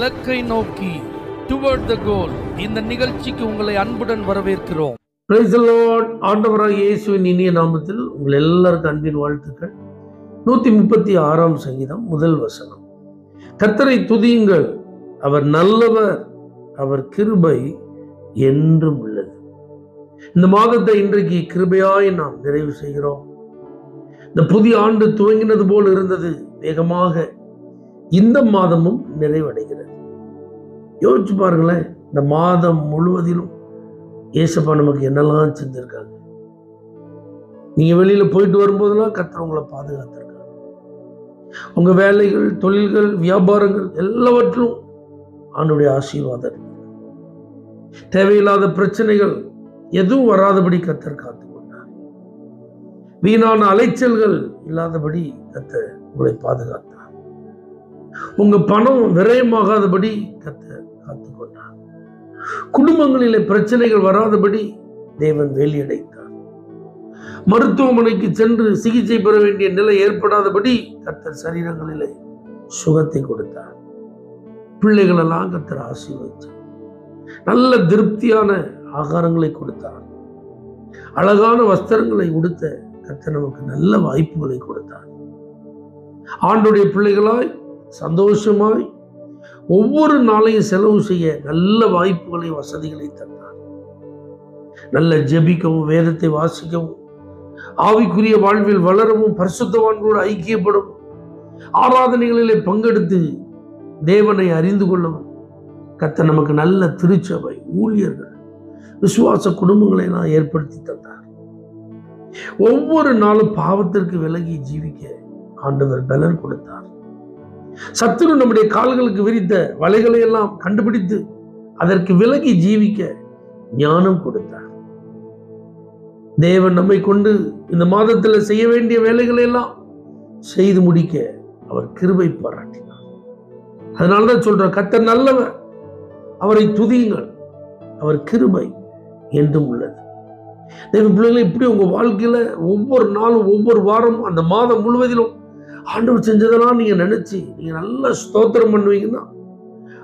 இலக்கை நோக்கி டுவர்ட் த கோல். இந்த நிகழ்ச்சிக்கு உங்களை அன்புடன் வரவேற்கிறோம். Praise the Lord. ஆண்டவராகிய இயேசுவின் இனிய நாமத்தில் உங்கள் எல்லாருக்கும் அன்பின் வாழ்த்துக்கள். 136ஆம் சங்கீதம் முதல் வசனம். கர்த்தரை துதியுங்கள், அவர் நல்லவர், அவர் கிருபை என்றும் உள்ளது. இந்த மாதத்தை இன்றைக்கு கிருபையாய் நாம் நிறைவு செய்கிறோம். இந்த புதிய ஆண்டு துவங்கினது போல் இருந்தது, வேகமாக இந்த மாதமும் நிறைவடைகிறது. யோசிச்சு பாருங்களேன், இந்த மாதம் முழுவதிலும் ஏசப்பா நமக்கு என்னெல்லாம் செஞ்சிருக்காங்க. நீங்க வெளியில போயிட்டு வரும்போதெல்லாம் கர்த்தர் உங்களை பாதுகாத்திருக்காங்க. உங்க வேலைகள், தொழில்கள், வியாபாரங்கள் எல்லாவற்றிலும் ஆண்டவருடைய ஆசீர்வாதம். தேவையில்லாத பிரச்சனைகள் எதுவும் வராதபடி கர்த்தர் காத்துக்கொண்டார். வீணான அலைச்சல்கள் இல்லாதபடி கர்த்தர் உங்களை பாதுகாத்தார். உங்க பணம் விரயமாகாதபடி கர்த்தர் காத்துக்கொண்டார். குடும்பங்களிலே பிரச்சனைகள் வராதபடி தேவன் வேலியடைத்தார். மருத்துவமனைக்கு சென்று சிகிச்சை பெற வேண்டிய நிலை ஏற்படாதபடி கர்த்தர் சரீரங்களிலே சுகத்தை கொடுத்தார். பிள்ளைகள் எல்லாம் கர்த்தர் ஆசீர்வதித்தார். நல்ல திருப்தியான ஆகாரங்களை கொடுத்தார். அழகான வஸ்திரங்களை உடுத்த கர்த்தர் நமக்கு நல்ல வாய்ப்புகளை கொடுத்தார். ஆண்டுடைய பிள்ளைகளாய் சந்தோஷமாய் ஒவ்வொரு நாளையும் செலவு செய்ய நல்ல வாய்ப்புகளை, வசதிகளை தந்தார். நல்ல ஜெபிக்கவும், வேதத்தை வாசிக்கவும், ஆவிக்குரிய வாழ்வில் வளரவும், பரிசுத்தவான்களோடு ஐக்கியப்படவும், ஆராதனைகளிலே பங்கெடுத்து தேவனை அறிந்து கொள்ளவும் கர்த்தர் நமக்கு நல்ல திருச்சபை, ஊழியர்கள், விசுவாச குடும்பங்களை எல்லாம் ஏற்படுத்தி தந்தார். ஒவ்வொரு நாளும் பாவத்திற்கு விலகி ஜீவிக்க ஆண்டவர் பலன் கொடுத்தார். சத்துரு நம்முடைய கால்களுக்கு விரித்த வலைகளை எல்லாம் கண்டுபிடித்து அதற்கு விலகி ஜீவிக்க ஞானம் கொடுத்தார். தேவன் நம்மை கொண்டு இந்த மாதத்தில் செய்ய வேண்டிய வேலைகளை எல்லாம் செய்து முடிக்க அவர் கிருபை பாராட்டினார். அதனால்தான் சொல்ற, கர்த்தர் நல்லவர், அவரை துதியுங்கள், அவர் கிருபை என்றும் உள்ளது. தேவ பிள்ளைகளை, இப்படி உங்க வாழ்க்கையில ஒவ்வொரு நாளும், ஒவ்வொரு வாரமும், அந்த மாதம் முழுவதிலும் ஆண்டவர் செஞ்சதெல்லாம் நீங்க நினைச்சு நீங்க நல்ல ஸ்தோத்திரம் பண்ணுவீங்கன்னா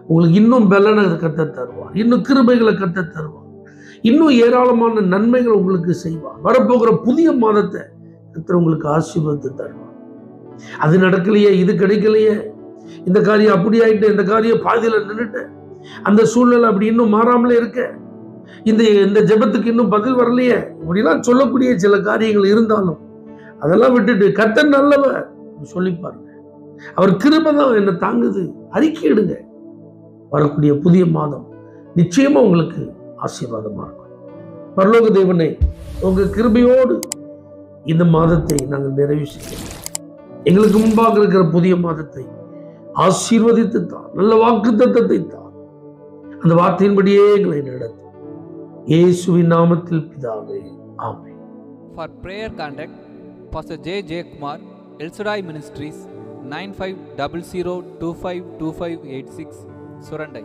உங்களுக்கு இன்னும் பலனை கர்த்தர் தருவார், இன்னும் கிருபைகளை கர்த்தர் தருவார், இன்னும் ஏராளமான நன்மைகள் உங்களுக்கு செய்வார். வரப்போகிற புதிய மாதத்தை கர்த்தர் உங்களுக்கு ஆசீர்வாதத்தை தருவார். அது நடக்கலையே, இது கிடைக்கலையே, இந்த காரியம் அப்படி ஆயிட்டு, இந்த காரியம் பாதியில நின்றுட்டு, அந்த சூழ்நிலை அப்படி இன்னும் மாறாமலே இருக்க, இந்த ஜெபத்துக்கு இன்னும் பதில் வரலையே, இப்படிலாம் சொல்லக்கூடிய சில காரியங்கள் இருந்தாலும் அதெல்லாம் விட்டுட்டு கர்த்தர் நல்லவர் சொல்லி பாருங்க. அவர் கிருபை தான் என்னை தாங்குது, அறிக்கையிடுங்க. வரக்கூடிய புதிய மாதம் நிச்சயமா உங்களுக்கு ஆசீர்வாதமா இருக்கும். பரலோக தேவனே, உங்க கிருபையோடு இந்த மாதத்தை நாங்கள் நிறைவு செய்கிறோம். எங்களுக்கு முன்பாக இருக்கிற புதிய மாதத்தை ஆசீர்வதித்து தான், நல்ல வாக்குத்தத்தத்தை தான், அந்த வார்த்தையின்படியே எங்களை நடத்தும். இயேசுவின் நாமத்தில் பிதாவே, ஆமென். For prayer contact Pastor J. Kumar, El Shaddai Ministries, 9500252586, Surandai.